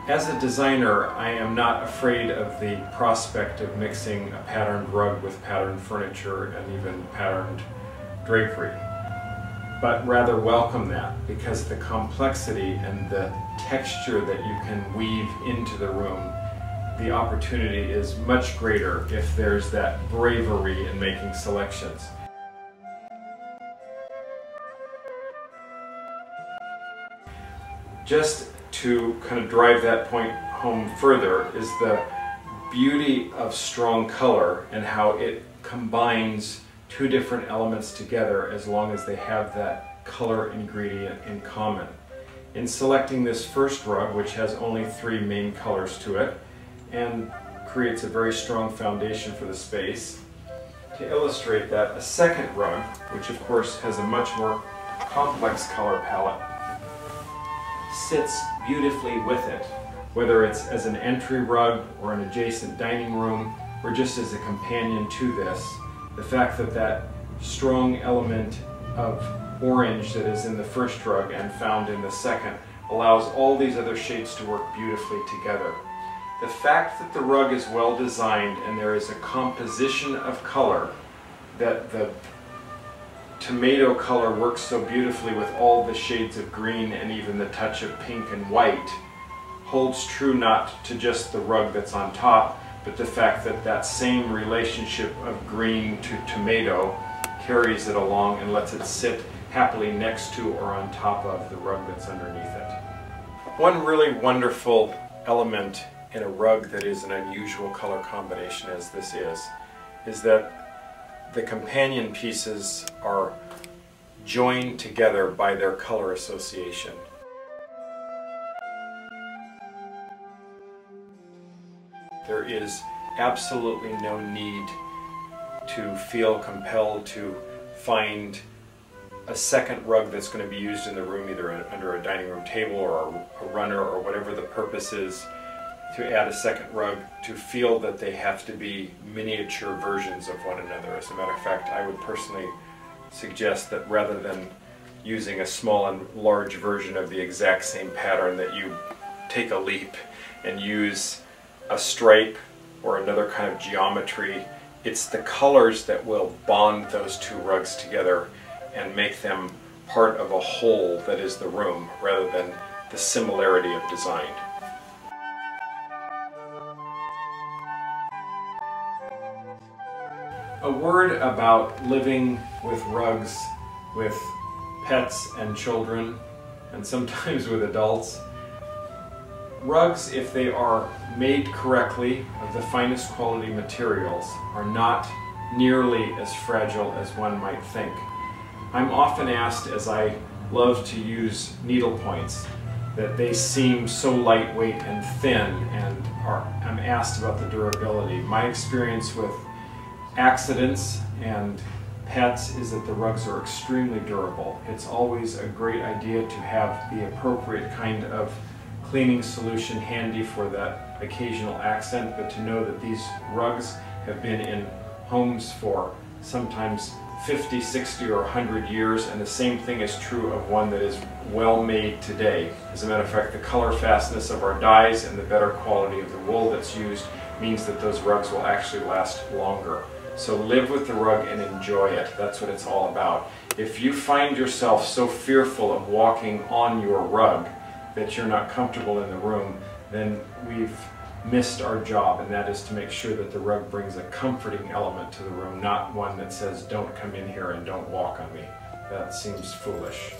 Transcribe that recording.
As a designer, I am not afraid of the prospect of mixing a patterned rug with patterned furniture and even patterned drapery, but rather welcome that because the complexity and the texture that you can weave into the room, the opportunity is much greater if there's that bravery in making selections. Just to kind of drive that point home further is the beauty of strong color and how it combines two different elements together as long as they have that color ingredient in common. In selecting this first rug, which has only 3 main colors to it and creates a very strong foundation for the space, to illustrate that, a second rug, which of course has a much more complex color palette, sits beautifully with it, whether it's as an entry rug or an adjacent dining room or just as a companion to this. The fact that that strong element of orange that is in the first rug and found in the second allows all these other shades to work beautifully together. The fact that the rug is well designed and there is a composition of color, that the tomato color works so beautifully with all the shades of green and even the touch of pink and white, holds true not to just the rug that's on top, but the fact that that same relationship of green to tomato carries it along and lets it sit happily next to or on top of the rug that's underneath it. One really wonderful element in a rug that is an unusual color combination as this is that the companion pieces are joined together by their color association. There is absolutely no need to feel compelled to find a second rug that's going to be used in the room, either under a dining room table or a runner or whatever the purpose is, to add a second rug, to feel that they have to be miniature versions of one another. As a matter of fact, I would personally suggest that rather than using a small and large version of the exact same pattern, that you take a leap and use a stripe or another kind of geometry. It's the colors that will bond those two rugs together and make them part of a whole that is the room, rather than the similarity of design. A word about living with rugs with pets and children, and sometimes with adults. Rugs, if they are made correctly of the finest quality materials, are not nearly as fragile as one might think. I'm often asked, as I love to use needle points, that they seem so lightweight and thin, and I'm asked about the durability. My experience with accidents and pets is that the rugs are extremely durable. It's always a great idea to have the appropriate kind of cleaning solution handy for that occasional accent, but to know that these rugs have been in homes for sometimes 50, 60, or 100 years, and the same thing is true of one that is well made today. As a matter of fact, the color fastness of our dyes and the better quality of the wool that's used means that those rugs will actually last longer. So live with the rug and enjoy it. That's what it's all about. If you find yourself so fearful of walking on your rug that you're not comfortable in the room, then we've missed our job, and that is to make sure that the rug brings a comforting element to the room, not one that says, don't come in here and don't walk on me. That seems foolish.